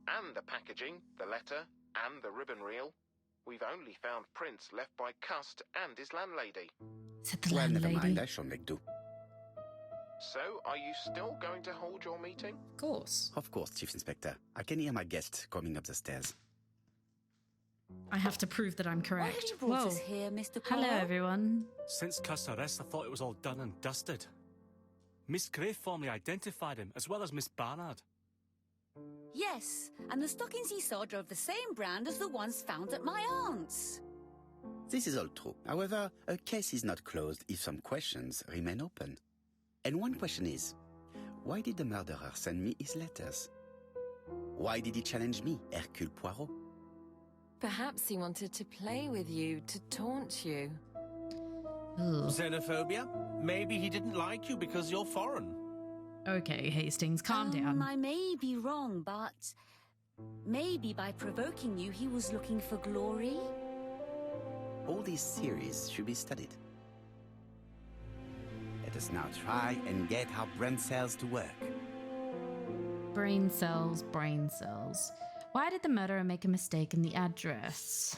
E: And the packaging, the letter, and the ribbon reel. We've only found prints left by Cust and his landlady.
A: Is it the
B: Well, never
A: landlady?
B: mind. I shall make do.
E: So, are you still going to hold your meeting?
B: Of course, Chief Inspector. I can hear my guest coming up the stairs.
A: I have to prove that I'm correct.
H: Why have you brought us here, Mr.
A: Hello,
H: Poirot?
A: everyone.
I: Since Cust's arrest, I thought it was all done and dusted. Miss Gray formally identified him, as well as Miss Barnard.
H: Yes, and the stockings he saw drove the same brand as the ones found at my aunt's.
B: This is all true. However, a case is not closed if some questions remain open. And one question is, why did the murderer send me his letters? Why did he challenge me, Hercule Poirot?
F: Perhaps he wanted to play with you, to taunt you.
D: Xenophobia? Maybe he didn't like you because you're foreign.
A: Okay, Hastings, calm down.
H: I may be wrong, but maybe by provoking you, he was looking for glory?
B: All these theories should be studied. Let us now try and get our brain cells to work.
A: Brain cells, brain cells. Why did the murderer make a mistake in the address?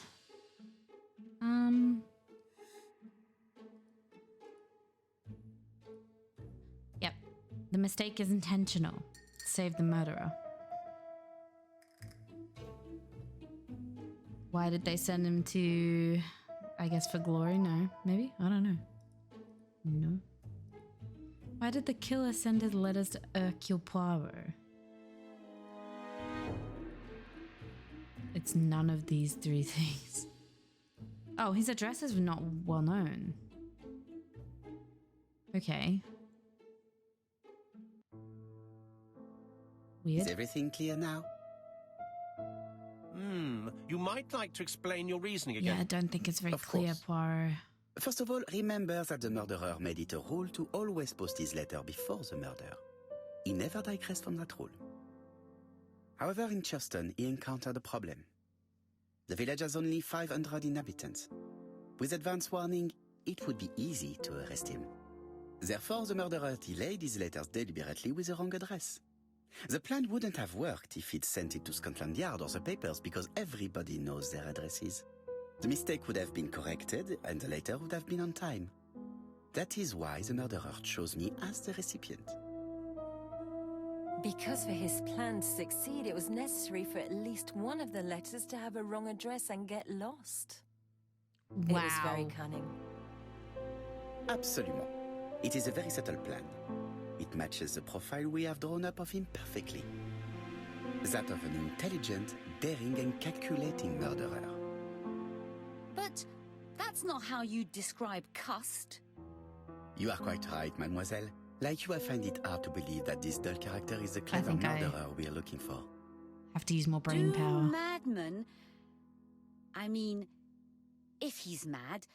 A: Yep. The mistake is intentional. Save the murderer. Why did they send him to... I guess for glory? No. Maybe? I don't know. No. Why did the killer send his letters to Hercule Poirot? It's none of these three things. Oh, his address is not well known. Okay. Weird.
B: Is everything clear now?
D: You might like to explain your reasoning again.
A: Yeah, I don't think it's very
B: Of
A: clear,
B: course.
A: Poirot.
B: First of all, remember that the murderer made it a rule to always post his letter before the murder. He never digressed from that rule. However, in Churston, he encountered a problem. The village has only 500 inhabitants. With advance warning, it would be easy to arrest him. Therefore, the murderer delayed his letters deliberately with the wrong address. The plan wouldn't have worked if he'd sent it to Scotland Yard or the papers because everybody knows their addresses. The mistake would have been corrected and the letter would have been on time. That is why the murderer chose me as the recipient.
F: Because for his plan to succeed, it was necessary for at least one of the letters to have a wrong address and get lost.
A: Wow.
F: It was very cunning.
B: Absolument. It is a very subtle plan. It matches the profile we have drawn up of him perfectly. That of an intelligent, daring and calculating murderer.
H: But that's not how you describe Cust.
B: You are quite right, mademoiselle. Like you, I find it hard to believe that this dull character is the clever murderer we are looking for.
A: Have to use more brain
H: Do
A: power.
H: madmen... I mean, if he's mad,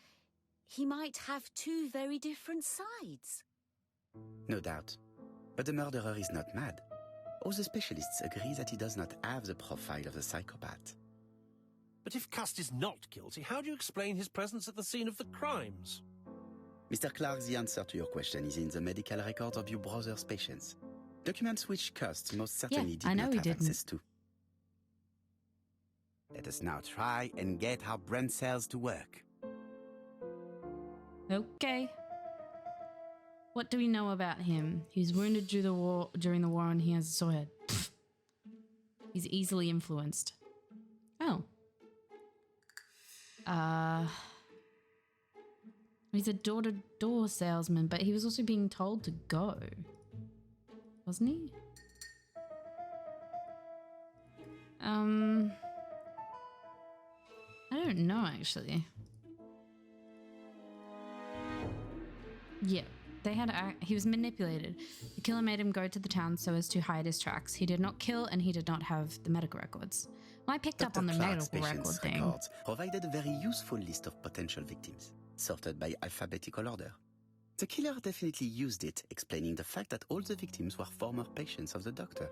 H: he might have two very different sides.
B: No doubt. But the murderer is not mad. All the specialists agree that he does not have the profile of the psychopath.
D: But if Cust is not guilty, how do you explain his presence at the scene of the crimes?
B: Mr. Clark, the answer to your question is in the medical records of your brother's patients. Documents which Cust most certainly did not have access to. Let us now try and get our brain cells to work.
A: Okay. What do we know about him? He was wounded during the war and he has a sore head. He's easily influenced. Oh. He's a door-to-door salesman, but he was also being told to go. Wasn't he? I don't know, actually. Yeah. He was manipulated. The killer made him go to the town so as to hide his tracks. He did not kill and he did not have the medical records. Well, I picked up on the medical record thing.
B: Records provided a very useful list of potential victims, sorted by alphabetical order. The killer definitely used it, explaining the fact that all the victims were former patients of the doctor.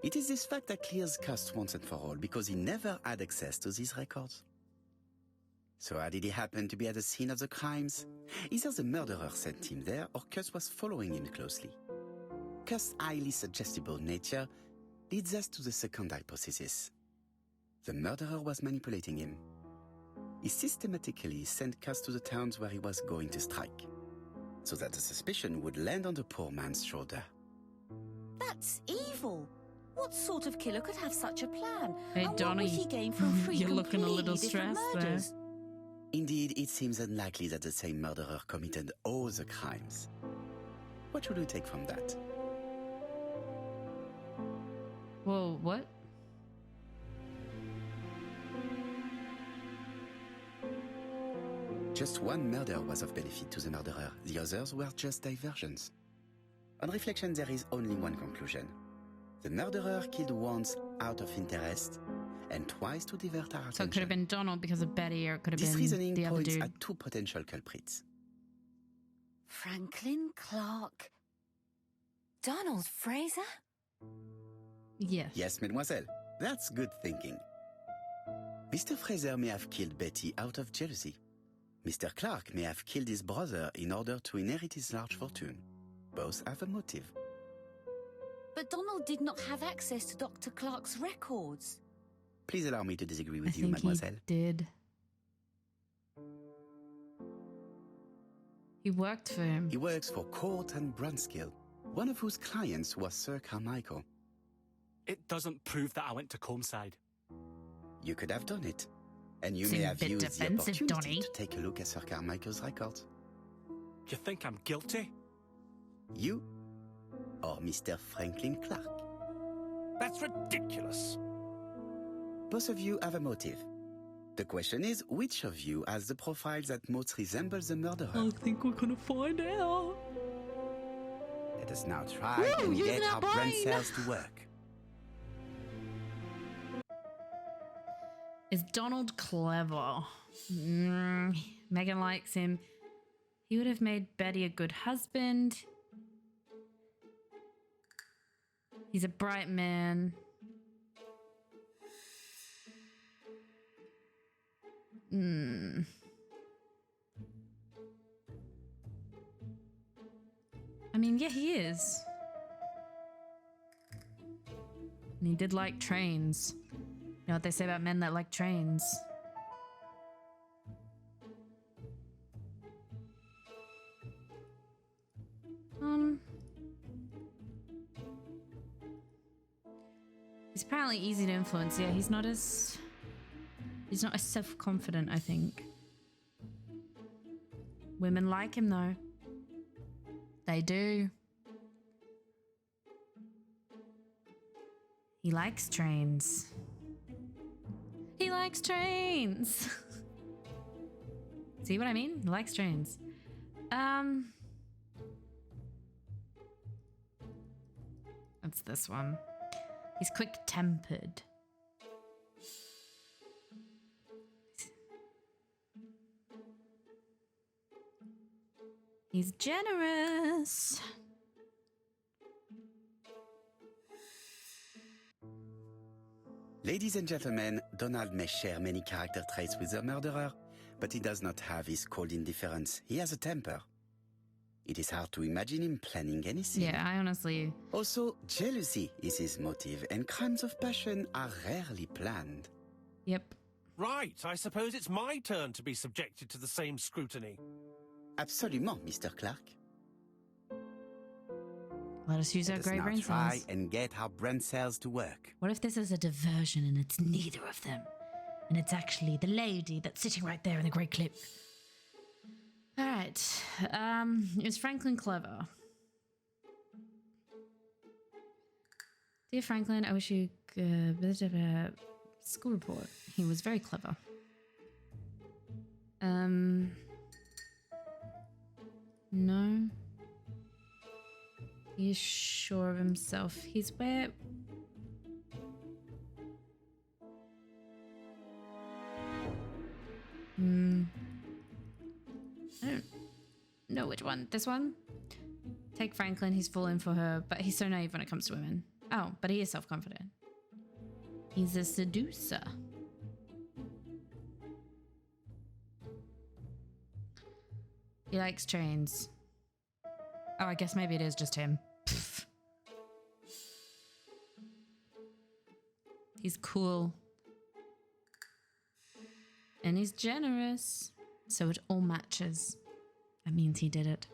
B: It is this fact that clears Cust once and for all, because he never had access to these records. So how did he happen to be at the scene of the crimes? Either the murderer sent him there, or Cust was following him closely. Cust's highly suggestible nature leads us to the second hypothesis. The murderer was manipulating him. He systematically sent Cust to the towns where he was going to strike. so that the suspicion would land on the poor man's shoulder.
H: That's evil. What sort of killer could have such a plan?
A: Hey,
H: and
A: Donnie,
H: what would he gain from three
A: you're looking a little
H: completely different
A: stressed there.
H: murders?
B: Indeed, it seems unlikely that the same murderer committed all the crimes. What should we take from that?
A: Whoa, what?
B: Just one murder was of benefit to the murderer. The others were just diversions. On reflection, there is only one conclusion. The murderer killed once out of interest and twice to divert our attention.
A: So it could have been Donald because of Betty, or it could have
B: This
A: been
B: reasoning
A: the other
B: points
A: dude.
B: at two potential culprits.
H: Franklin Clark.
F: Donald Fraser?
A: Yes.
B: Yes, mademoiselle. That's good thinking. Mr. Fraser may have killed Betty out of jealousy. Mr. Clark may have killed his brother in order to inherit his large fortune. Both have a motive.
H: But Donald did not have access to Dr. Clark's records.
B: Please allow me to disagree
A: I
B: with you,
A: think
B: mademoiselle.
A: he did. He worked for him.
B: He works for Court and Brunskill, one of whose clients was Sir Carmichael.
I: It doesn't prove that I went to Comeside.
B: You could have done it. And you
A: Seems
B: may
A: a
B: have
A: bit
B: used the
A: defensive,
B: opportunity
A: Donnie.
B: to take a look at Sir Carmichael's records.
I: You think I'm guilty?
B: You or Mr. Franklin Clark.
D: That's ridiculous.
B: Both of you have a motive. The question is, which of you has the profile that most resembles the murderer?
A: I think we're gonna find out.
B: Let us now try
A: Woo,
B: and
A: using
B: get
A: our
B: our brain
A: brain.
B: cells to work.
A: Is Donald clever? Megan likes him. He would have made Betty a good husband. He's a bright man. I mean, yeah, he is. And he did like trains. You know what they say about men that like trains? He's apparently easy to influence. Yeah, he's not as self-confident, I think. Women like him though. They do. He likes trains. He likes trains. See what I mean? He likes trains. That's this one. He's quick-tempered. He's generous.
B: Ladies and gentlemen, Donald may share many character traits with the murderer, but he does not have his cold indifference. He has a temper. It is hard to imagine him planning anything.
A: Yeah, I honestly...
B: Also, jealousy is his motive, and crimes of passion are rarely planned.
A: Yep.
D: Right, I suppose it's my turn to be subjected to the same scrutiny.
B: Absolument, Mr. Clark.
A: Let us use our
B: Let us
A: grey
B: now
A: brain
B: try
A: cells.
B: and get our brain cells to work.
A: What if this is a diversion and it's neither of them? And it's actually the lady that's sitting right there in the grey clip. Alright. Is Franklin clever? Dear Franklin, I wish you could... school report. He was very clever. No. He's sure of himself. He's where... I don't know which one. This one? Take Franklin. He's fallen for her, but he's so naive when it comes to women. Oh, but he is self-confident. He's a seducer. He likes trains. Oh, I guess maybe it is just him. Pfft. He's cool. And he's generous. So it all matches. That means he did it.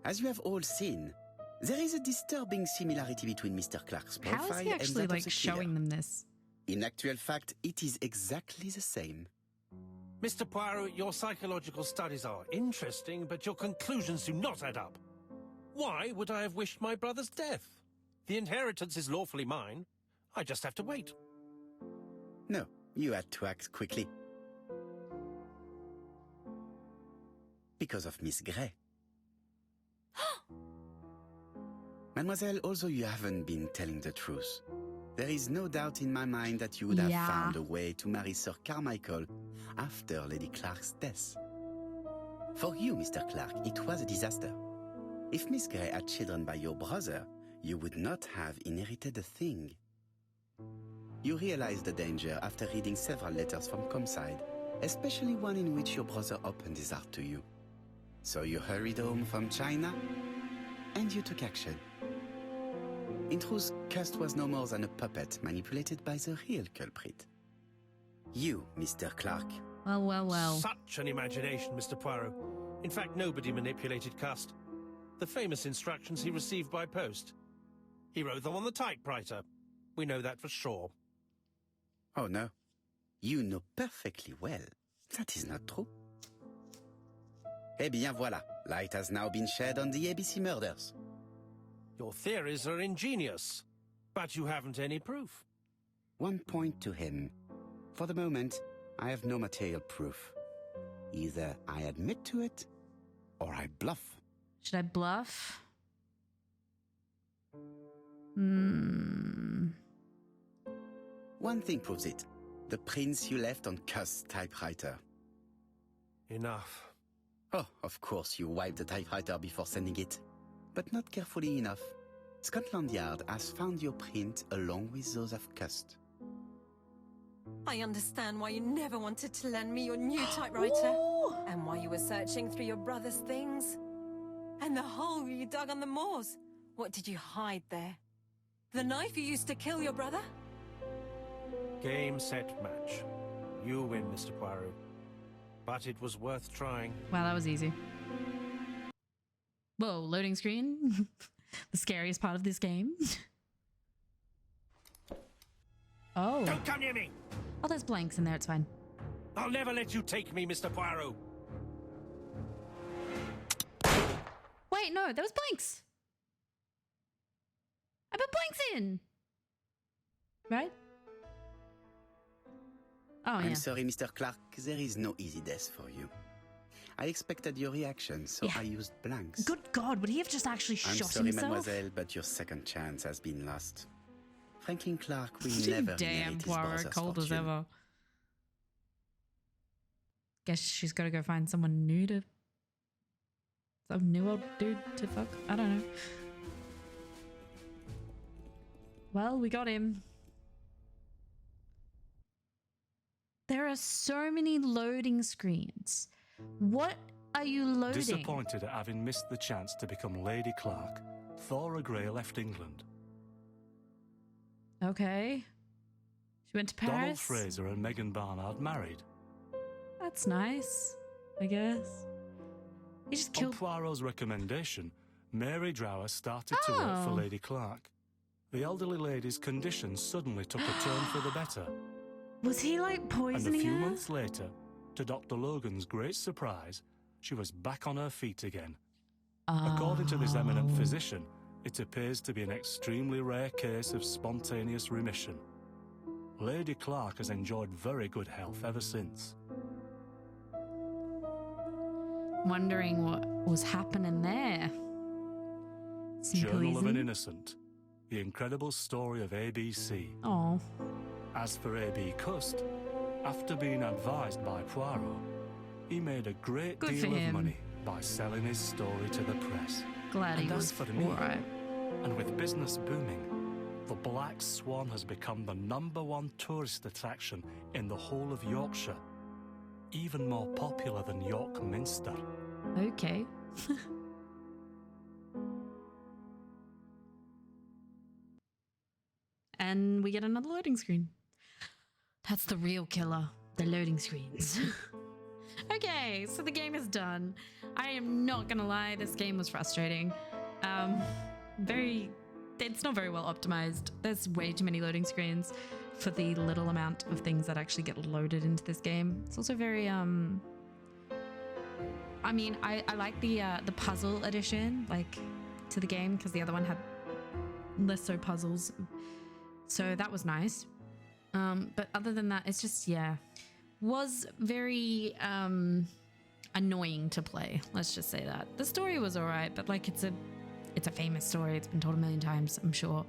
B: As you have all seen, there is a disturbing similarity between Mr. Clark's profile
A: How is he actually
B: and that
A: like
B: of the killer.
A: showing them this?
B: In actual fact, it is exactly the same.
D: Mr. Poirot, your psychological studies are interesting, but your conclusions do not add up. Why would I have wished my brother's death? The inheritance is lawfully mine. I just have to wait.
B: No, you had to act quickly. Because of Miss Grey. Mademoiselle, although you haven't been telling the truth, there is no doubt in my mind that you would have found a way to marry Sir Carmichael after Lady Clark's death. For you, Mr. Clark, it was a disaster. If Miss Grey had children by your brother, you would not have inherited a thing. You realized the danger after reading several letters from Comside, especially one in which your brother opened his heart to you. So you hurried home from China, and you took action. In truth, Cust was no more than a puppet manipulated by the real culprit. You, Mr. Clark.
A: Well, well, well.
D: Such an imagination, Mr. Poirot. In fact, nobody manipulated Cust. The famous instructions he received by post. He wrote them on the typewriter. We know that for sure.
B: Oh, no. You know perfectly well. That is not true. Eh bien, voilà. Light has now been shed on the ABC murders.
D: Your theories are ingenious, but you haven't any proof.
B: One point to him. For the moment, I have no material proof. Either I admit to it, or I bluff.
A: Should I bluff?
B: One thing proves it. The prints you left on Cust's typewriter.
D: Enough.
B: Oh, of course you wiped the typewriter before sending it. But not carefully enough. Scotland Yard has found your print along with those of Cust.
F: I understand why you never wanted to lend me your new typewriter. And why you were searching through your brother's things. And the hole you dug on the moors. What did you hide there? The knife you used to kill your brother?
D: Game, set, match. You win, Mr. Poirot. But it was worth trying.
A: Wow, that was easy. Whoa, loading screen? The scariest part of this game. Oh.
D: Don't come near me!
A: Oh, there's blanks in there, it's fine.
D: I'll never let you take me, Mr. Poirot.
A: Wait, no, there was blanks. I put blanks in. Right? Oh,
B: I'm
A: yeah.
B: sorry, Mr. Clark, there is no easy death for you. I expected your reaction, so I used blanks.
A: Good God, would he have just actually
B: I'm
A: shot
B: sorry,
A: himself?
B: mademoiselle, but your second chance has been lost. Franklin Clark will never
A: Damn,
B: inherit his
A: Poirot,
B: brother's
A: cold as
B: fortune.
A: ever. Guess she's got to go find someone new to... Some new old dude to fuck? I don't know. Well, we got him. There are so many loading screens. What are you loading?
I: Disappointed at having missed the chance to become Lady Clark, Thora Grey left England.
A: Okay. She went to Paris.
I: Donald Fraser and Megan Barnard married.
A: That's nice, I guess. He just killed...
I: On Poirot's recommendation, Mary Drower started to work for Lady Clark. The elderly lady's condition suddenly took a turn for the better.
A: Was he like poisoning
I: her? And a few
A: her?
I: months later, to Dr. Logan's great surprise, she was back on her feet again. According to this eminent physician, it appears to be an extremely rare case of spontaneous remission. Lady Clark has enjoyed very good health ever since.
A: Wondering what was happening there. Some
I: Journal
A: poison?
I: of an Innocent. The incredible story of ABC.
A: Oh.
I: As for A.B. Cust, after being advised by Poirot, he made a great
A: Good
I: deal
A: for
I: of
A: him.
I: money by selling his story to the press.
A: Glad he
I: and
A: was
I: as for me,
A: alright.
I: and with business booming, the Black Swan has become the #1 tourist attraction in the whole of Yorkshire. Even more popular than York Minster.
A: Okay. And we get another loading screen. That's the real killer. The loading screens. Okay, so the game is done. I am not gonna lie, this game was frustrating. It's not very well optimized. There's way too many loading screens for the little amount of things that actually get loaded into this game. It's also very, I mean, I like the puzzle addition, like, to the game, because the other one had less so puzzles. So that was nice. But other than that, it's just, yeah, was very annoying to play. Let's just say that. The story was all right, but like it's a famous story. It's been told a million times, I'm sure.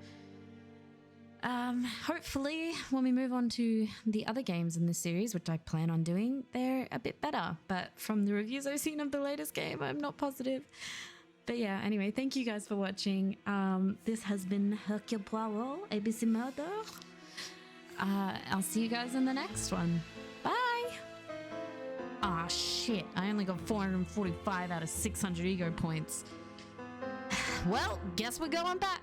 A: Hopefully when we move on to the other games in this series, which I plan on doing, they're a bit better. But from the reviews I've seen of the latest game, I'm not positive. But yeah, anyway, thank you guys for watching. This has been Hercule Poirot, ABC Murder. I'll see you guys in the next one. Bye! Aw, shit. I only got 445 out of 600 ego points. Well, guess we're going back.